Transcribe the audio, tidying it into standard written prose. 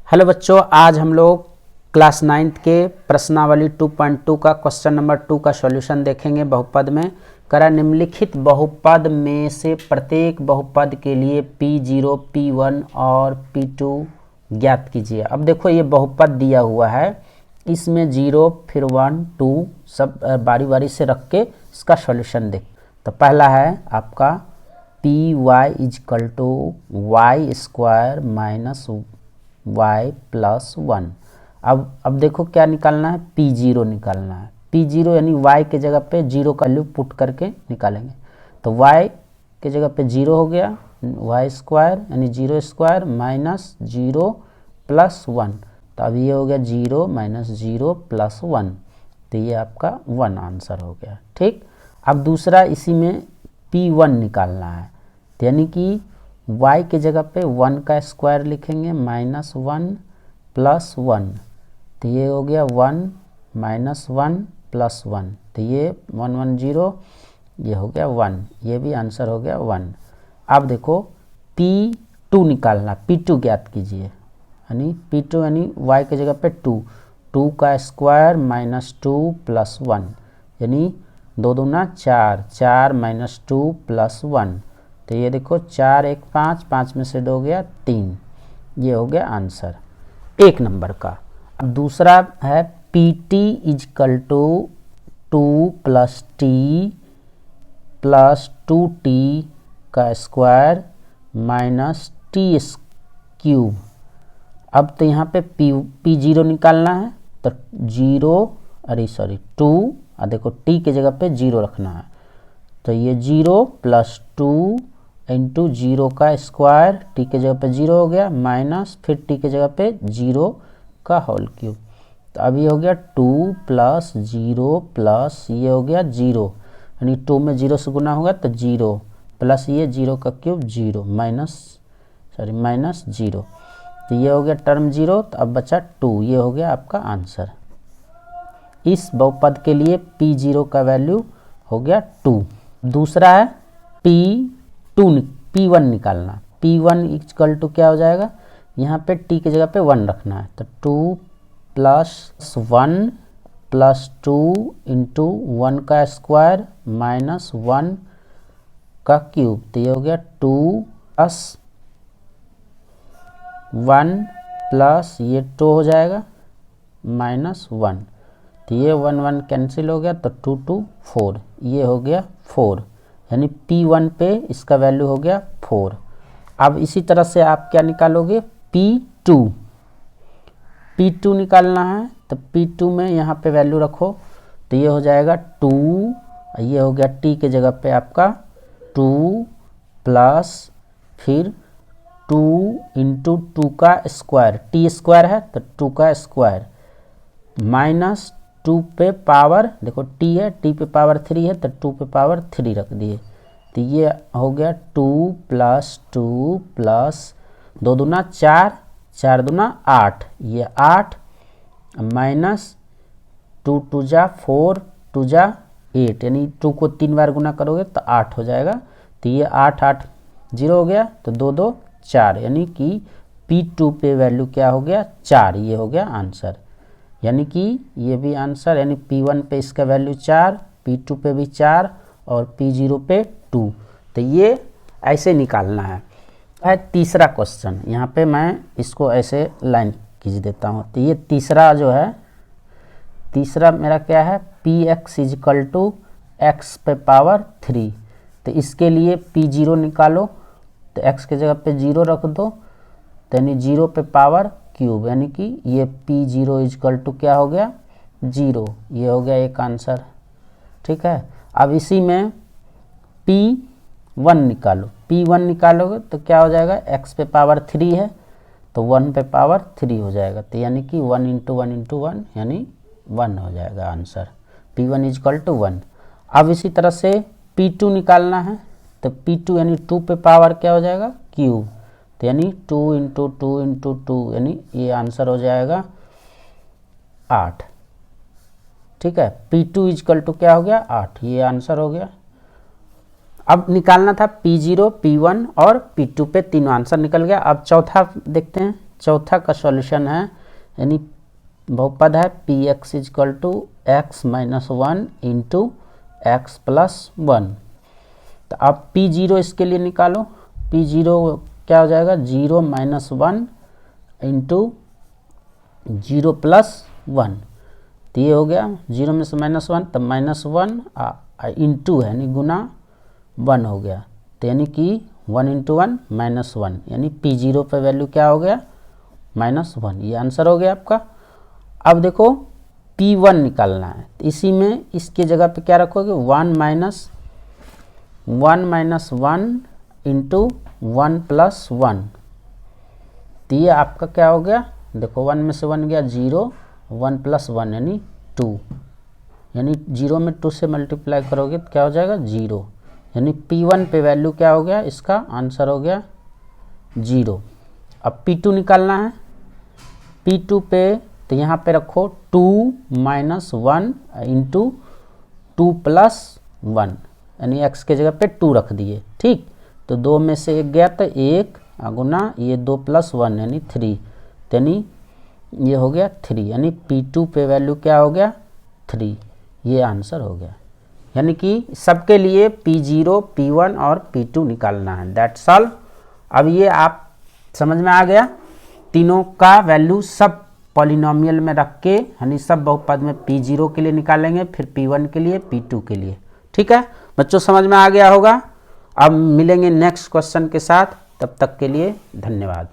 Hello बच्चों, आज हम लोग क्लास 9th के प्रश्नावली 2.2 का क्वेश्चन नंबर 2 का सॉल्यूशन देखेंगे। बहुपद में करा निम्नलिखित बहुपद में से प्रत्येक बहुपद के लिए P0, P1 और P2 ज्ञात कीजिए। अब देखो ये बहुपद दिया हुआ है, इसमें 0 फिर 1 2 सब बारी बारी से रख के इसका सॉल्यूशन देख। तो पहला है आपका Py equal to y square minus y plus 1। अब देखो क्या निकालना है, P0 निकालना है। P0 यानी y के जगह पे 0 का वैल्यू पुट करके निकालेंगे। तो y के जगह पे 0 हो गया, y स्क्वायर यानी 0 स्क्वायर माइनस 0 प्लस 1। तो अब ये हो गया 0 माइनस 0 प्लस 1, तो ये आपका 1 आंसर हो गया। ठीक, अब दूसरा इसी में P1 निकालना है, तो यानी कि y के जगह पे 1 का स्क्वायर लिखेंगे माइनस 1 प्लस 1, तो ये हो गया 1 माइनस 1 प्लस 1, तो ये 1 1 0, ये हो गया 1, ये भी आंसर हो गया 1। अब देखो P2 निकालना, P2 ज्ञात कीजिए। यानी P2 यानी y के जगह पे 2 का स्क्वायर माइनस 2 प्लस 1, यानी 2 दूना 4 माइनस 2 प्लस 1, तो ये देखो 4 1 5, 5 में से 2 गया 3, ये हो गया आंसर 1 नंबर का। अब दूसरा है Pt equal to 2 plus t plus 2t का स्क्वायर माइनस टी क्यूब। अब तो यहाँ पे P0 निकालना है, तो 2 और देखो t के जगह पे 0 रखना है, तो ये 0 प्लस 2 इंटू 0 का स्क्वायर, टी के जगह पे 0 हो गया माइनस फिर टी के जगह पे 0 का होल क्यूब। तो अब ये हो गया 2 प्लस 0 प्लस ये हो गया 0, यानी 2 में 0 से गुना होगा तो 0 प्लस ये 0 का क्यूब 0 माइनस 0, तो ये हो गया टर्म 0, तो अब बचा 2, ये हो गया आपका आंसर। इस बहुपद के लिए P0 का वैल्यू हो गया 2। दूसरा है P1 निकालना। P1 इक्वल टू क्या हो जाएगा, यहाँ पे t के जगह पे 1 रखना है, तो 2 प्लस 1 प्लस 2 इंटू 1 का स्क्वायर माइनस 1 का क्यूब, तो ये हो गया 2 प्लस 1 प्लस ये 2 हो जाएगा माइनस 1, तो ये 1 1 कैंसिल हो गया, तो 2 2 4, ये हो गया 4, यानी P1 पे इसका वैल्यू हो गया 4। अब इसी तरह से आप क्या निकालोगे, P2 निकालना है, तो P2 में यहाँ पे वैल्यू रखो, तो ये हो जाएगा 2, ये हो गया t के जगह पे आपका 2 प्लस फिर 2 इंटू 2 का स्क्वायर, t स्क्वायर है तो 2 का स्क्वायर माइनस 2 पे पावर, देखो t है, t पे पावर 3 है तो 2 पे पावर 3 रख दिए, तो ये हो गया 2 प्लस 2 प्लस 2 दूना 4 दूना 8, ये 8 माइनस 2 2 जा 4 2 जा 8, यानी 2 को 3 बार गुना करोगे तो 8 हो जाएगा, तो ये 8 8 0 हो गया, तो 2 2 4, यानी कि P2 पे वैल्यू क्या हो गया 4, ये हो गया आंसर। यानी कि ये भी आंसर, यानी P1 पे इसका वैल्यू 4, P2 पे भी 4 और P0 पे 2, तो ये ऐसे निकालना है। तीसरा क्वेश्चन, यहाँ पे मैं इसको ऐसे लाइन खींच देता हूँ, तो ये तीसरा जो है, तीसरा मेरा क्या है, Px इजकल टू x पे पावर 3, तो इसके लिए P0 निकालो, तो x के जगह पे 0 रख दो, तो यानी 0 पे पावर क्यूब, यानी कि ये P0 इजकल टू क्या हो गया 0, ये हो गया एक आंसर। ठीक है, अब इसी में P1 निकालो, P1 निकालोगे तो क्या हो जाएगा, x पे पावर 3 है तो 1 पे पावर 3 हो जाएगा, तो यानी कि 1 इंटू 1 इंटू 1 यानी 1 हो जाएगा आंसर, P1 इजकल टू 1। अब इसी तरह से P2 निकालना है, तो P2 यानी 2 पे पावर क्या हो जाएगा क्यूब, तो यानी 2 इंटू 2 इंटू 2, यानी ये आंसर हो जाएगा 8। ठीक है, P2 इजकल टू क्या हो गया 8, ये आंसर हो गया। अब निकालना था P0, P1 और P2 पे तीनों आंसर निकल गया। अब चौथा देखते हैं, चौथा का सॉल्यूशन है, यानी बहुपद है P x equal to x minus 1 into x plus 1। तो अब पी जीरो इसके लिए निकालो, पी जीरो क्या हो जाएगा, 0 माइनस 1 इंटू 0 प्लस 1। तो ये हो गया 0 में से माइनस 1, तब माइनस 1 इंटू है यानी गुना 1 हो गया। तो यानी कि 1 इंटू 1 माइनस 1, यानी पी जीरो पर वैल्यू क्या हो गया, -1। ये आंसर हो गया आपका। अब देखो P1 निकालना है, तो इसी में इसके जगह पे क्या रखोगे, 1 माइनस 1 इंटू 1 प्लस 1। तो ये आपका क्या हो गया, देखो 1 में से 1 गया 0, 1 प्लस 1 यानी 2, यानी 0 में 2 से मल्टीप्लाई करोगे तो क्या हो जाएगा 0, यानी P1 पे वैल्यू क्या हो गया, इसका आंसर हो गया 0। अब P2 निकालना है, P2 पे तो यहाँ पे रखो 2 माइनस 1 इंटू 2 प्लस 1, यानी x के जगह पे 2 रख दिए, ठीक। तो 2 में से 1 गया तो 1 गुना ये 2 प्लस 1 यानी 3, यानी ये हो गया 3, यानी P2 पे वैल्यू क्या हो गया 3, ये आंसर हो गया। यानी कि सबके लिए P0, P1 और P2 निकालना है, दैट्स ऑल। अब ये आप समझ में आ गया, तीनों का वैल्यू सब पॉलिनोमियल में रख के यानी सब बहुपद में P0 के लिए निकालेंगे, फिर P1 के लिए, P2 के लिए, ठीक है बच्चों, समझ में आ गया होगा। अब मिलेंगे नेक्स्ट क्वेश्चन के साथ, तब तक के लिए धन्यवाद।